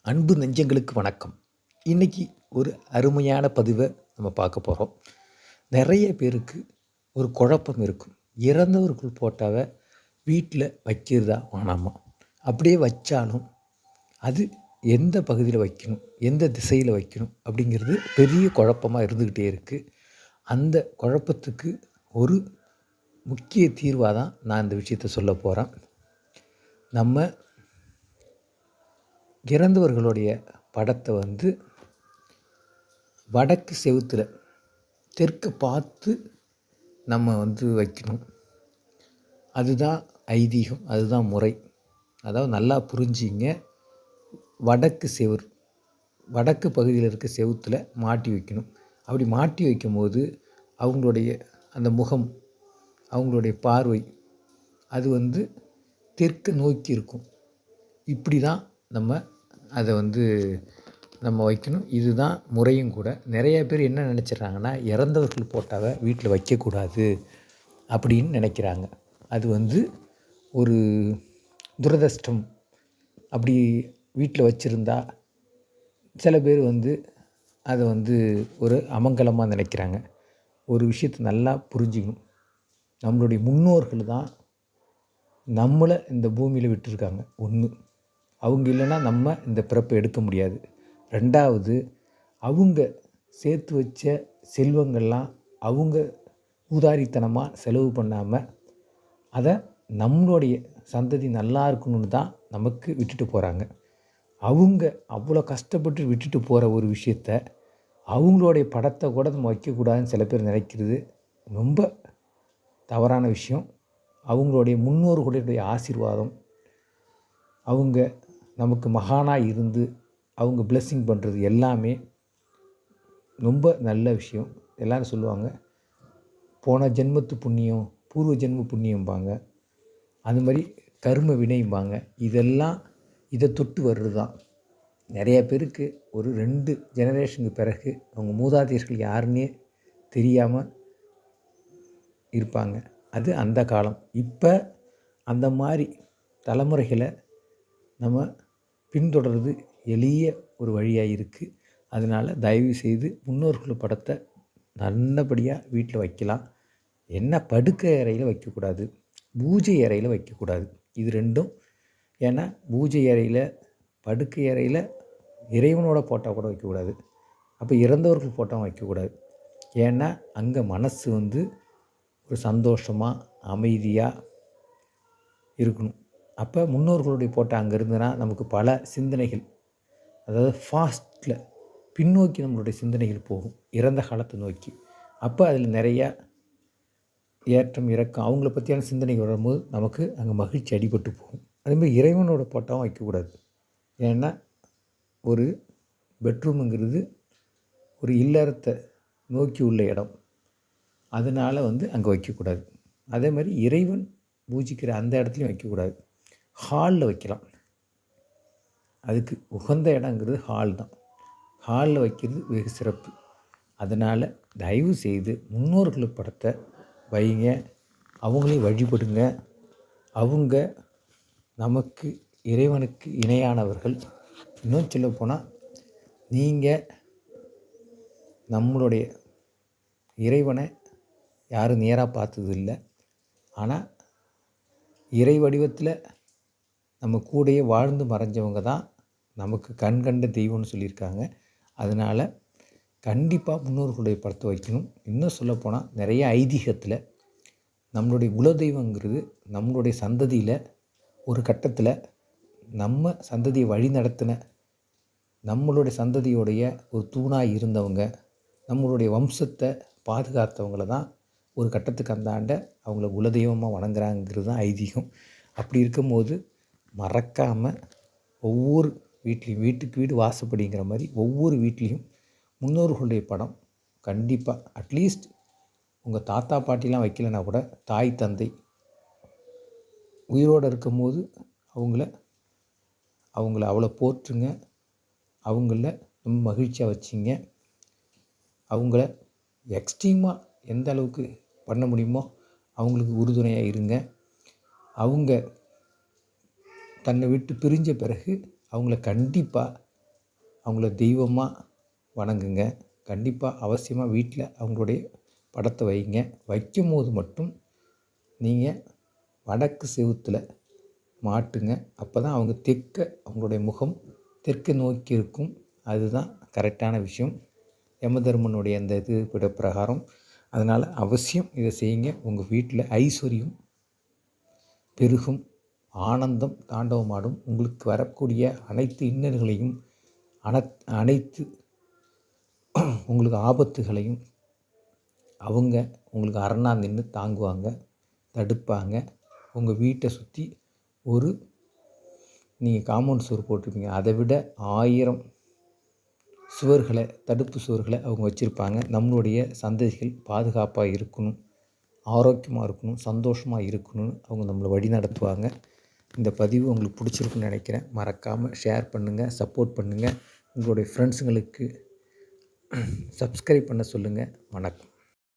அன்பு நெஞ்சங்களுக்கு வணக்கம். இன்றைக்கி ஒரு அருமையான பதிவை நம்ம பார்க்க போகிறோம். நிறைய பேருக்கு ஒரு குழப்பம் இருக்கும். இறந்தவர்கள் போட்டாவை வீட்டில் வைக்கிறதா வேணாமா, அப்படியே வச்சாலும் அது எந்த பகுதியில் வைக்கணும், எந்த திசையில் வைக்கணும் அப்படிங்கிறது பெரிய குழப்பமாக இருந்துக்கிட்டே இருக்குது. அந்த குழப்பத்துக்கு ஒரு முக்கிய தீர்வாக தான் நான் இந்த விஷயத்தை சொல்ல போகிறேன். நம்ம இறந்தவர்களுடைய படத்தை வடக்கு செவுத்தில் தெற்கு பார்த்து நம்ம வைக்கணும். அதுதான் ஐதீகம், அதுதான் முறை. அதாவது நல்லா புரிஞ்சிங்க. வடக்கு பகுதியில் இருக்க செவுத்தில் மாட்டி வைக்கணும். அப்படி மாட்டி வைக்கும்போது அவங்களுடைய அந்த முகம், அவங்களுடைய பார்வை அது தெற்கு நோக்கி இருக்கும். இப்படி தான் நம்ம அதை நம்ம வைக்கணும். இதுதான் முறையும் கூட. நிறைய பேர் என்ன நினச்சிட்றாங்கன்னா, இறந்தவர்கள் போட்டாவை வீட்டில் வைக்கக்கூடாது அப்படின்னு நினைக்கிறாங்க. அது ஒரு துரதிர்ஷ்டம். அப்படி வீட்டில் வச்சுருந்தா சில பேர் அதை ஒரு அமங்கலமாக நினைக்கிறாங்க. ஒரு விஷயத்தை நல்லா புரிஞ்சுக்கணும். நம்மளுடைய முன்னோர்கள் தான் நம்மளை இந்த பூமியில் விட்டுருக்காங்க. ஒன்று, அவங்க இல்லைன்னா நம்ம இந்த பிறப்பை எடுக்க முடியாது. ரெண்டாவது, அவங்க சேர்த்து வச்ச செல்வங்கள்லாம் அவங்க ஊதாரித்தனமாக செலவு பண்ணாமல் அதை நம்மளுடைய சந்ததி நல்லா இருக்கணும்னு தான் நமக்கு விட்டுட்டு போகிறாங்க. அவங்க அவ்வளோ கஷ்டப்பட்டு விட்டுட்டு போகிற ஒரு விஷயத்த அவங்களுடைய படத்தை கூட நம்ம வைக்கக்கூடாதுன்னு சில பேர் நினைக்கிறது ரொம்ப தவறான விஷயம். அவங்களுடைய முன்னோர்களுடைய ஆசீர்வாதம், அவங்க நமக்கு மகானாக இருந்து அவங்க பிளெஸ்ஸிங் பண்ணுறது எல்லாமே ரொம்ப நல்ல விஷயம். எல்லோரும் சொல்லுவாங்க, போன ஜென்மத்து புண்ணியம் பூர்வ ஜென்ம புண்ணியம்பாங்க, அது மாதிரி கர்ம வினைம்பாங்க. இதெல்லாம் இதை தொட்டு வர்றது தான். நிறைய பேருக்கு ஒரு 2 ஜெனரேஷனுக்கு பிறகு அவங்க மூதாதையர்கள் யாருன்னே தெரியாமல் இருப்பாங்க. அது அந்த காலம். இப்போ அந்த மாதிரி தலைமுறைகளை நம்ம பின்தொடர்றது எளிய ஒரு வழியாக இருக்குது. அதனால் தயவு செய்து முன்னோர்கள் படத்தை நல்லபடியாக வீட்டில் வைக்கலாம். என்ன, படுக்கை அறையில் வைக்கக்கூடாது, பூஜை அறையில் வைக்கக்கூடாது. இது 2ம். ஏன்னா பூஜை அறையில், படுக்கை அறையில் இறைவனோட ஃபோட்டோ கூட வைக்கக்கூடாது. அப்போ இறந்தவர்கள் ஃபோட்டோவும் வைக்கக்கூடாது. ஏன்னா அங்கே மனசு ஒரு சந்தோஷமாக அமைதியாக இருக்கணும். அப்போ முன்னோர்களுடைய ஃபோட்டோ அங்கே இருந்ததுன்னா நமக்கு பல சிந்தனைகள், அதாவது ஃபாஸ்ட்டில் பின்னோக்கி நம்மளுடைய சிந்தனைகள் போகும், இறந்த காலத்தை நோக்கி. அப்போ அதில் நிறையா ஏற்றம் இறக்கம், அவங்கள பற்றியான சிந்தனைகள் வரும்போது நமக்கு அங்கே மகிழ்ச்சி அடிபட்டு போகும். அதேமாதிரி இறைவனோட ஃபோட்டோவும் வைக்கக்கூடாது. ஏன்னா ஒரு பெட்ரூமுங்கிறது ஒரு இல்லறத்தை நோக்கி உள்ள இடம். அதனால் அங்கே வைக்கக்கூடாது. அதே மாதிரி இறைவன் பூஜிக்கிற அந்த இடத்துலையும் வைக்கக்கூடாது. ஹாலில் வைக்கலாம். அதுக்கு உகந்த இடங்கிறது ஹால் தான். ஹாலில் வைக்கிறது வெகு சிறப்பு. அதனால் தயவு செய்து முன்னோர்கள் படத்தை வைங்க, அவங்களையும் வழிபடுங்க. அவங்க நமக்கு இறைவனுக்கு இணையானவர்கள். இன்னும் சொல்ல போனால், நீங்கள் நம்மளுடைய இறைவனை யாரும் நேராக பார்த்தது இல்லை. ஆனால் இறை வடிவத்தில் நம்ம கூடயே வாழ்ந்து மறைஞ்சவங்க தான் நமக்கு கண் கண்ட தெய்வம்னு சொல்லியிருக்காங்க. அதனால் கண்டிப்பாக முன்னோர்களுடைய படத்தை வைக்கணும். இன்னும் சொல்லப்போனால் நிறைய ஐதீகத்தில் நம்மளுடைய குலதெய்வங்கிறது நம்மளுடைய சந்ததியில் ஒரு கட்டத்தில் நம்ம சந்ததியை வழி நடத்தின, நம்மளுடைய சந்ததியோடைய ஒரு தூணாக இருந்தவங்க, நம்மளுடைய வம்சத்தை பாதுகாத்தவங்கள தான் ஒரு கட்டத்துக்கு அந்தாண்ட அவங்கள குலதெய்வமாக வணங்குறாங்கிறது தான் ஐதீகம். அப்படி இருக்கும்போது மறக்காமல் ஒவ்வொரு வீட்லேயும், வீட்டுக்கு வீடு வாசப்படிங்கிற மாதிரி ஒவ்வொரு வீட்லேயும் முன்னோர்களுடைய படம் கண்டிப்பாக, அட்லீஸ்ட் உங்கள் தாத்தா பாட்டிலாம் வைக்கலைன்னா கூட தாய் தந்தை உயிரோடு இருக்கும்போது அவங்கள அவ்வளோ போற்றுங்க. அவங்கள ரொம்ப மகிழ்ச்சியாக வச்சிங்க. அவங்கள எக்ஸ்ட்ரீமாக எந்த அளவுக்கு பண்ண முடியுமோ அவங்களுக்கு உறுதுணையாக இருங்க. அவங்க தன்னை விட்டு பிரிஞ்ச பிறகு அவங்கள கண்டிப்பாக அவங்கள தெய்வமாக வணங்குங்க. கண்டிப்பாக அவசியமாக வீட்டில் அவங்களுடைய படத்தை வைங்க. வைக்கும்போது மட்டும் நீங்கள் வடக்கு செவுத்தில் மாட்டுங்க. அப்போ தான் அவங்க அவங்களுடைய முகம் தெற்கு நோக்கி இருக்கும். அதுதான் கரெக்டான விஷயம், யமதர்மனுடைய அந்த இது பிரகாரம். அதனால் அவசியம் இதை செய்யுங்க. உங்கள் வீட்டில் ஐஸ்வர்யம் பெருகும், ஆனந்தம் தாண்டவமாடும். உங்களுக்கு வரக்கூடிய அனைத்து இன்னல்களையும் அனைத்து உங்களுக்கு ஆபத்துகளையும் அவங்க உங்களுக்கு அரணா நின்று தாங்குவாங்க, தடுப்பாங்க. உங்கள் வீட்டை சுற்றி நீங்கள் காம்பவுண்ட் சுவர் போட்டிருப்பீங்க, அதை விட 1000 சுவர்களை, தடுப்பு சுவர்களை அவங்க வச்சுருப்பாங்க. நம்மளுடைய சந்ததிகள் பாதுகாப்பாக இருக்கணும், ஆரோக்கியமாக இருக்கணும், சந்தோஷமாக இருக்கணும்னு அவங்க நம்மளை வழி நடத்துவாங்க. இந்த பதிவு உங்களுக்கு பிடிச்சிருக்குன்னு நினைக்கிறேன். மறக்காமல் ஷேர் பண்ணுங்கள், சப்போர்ட் பண்ணுங்கள். உங்களுடைய ஃப்ரெண்ட்ஸுங்களுக்கு சப்ஸ்கிரைப் பண்ண சொல்லுங்கள். வணக்கம்.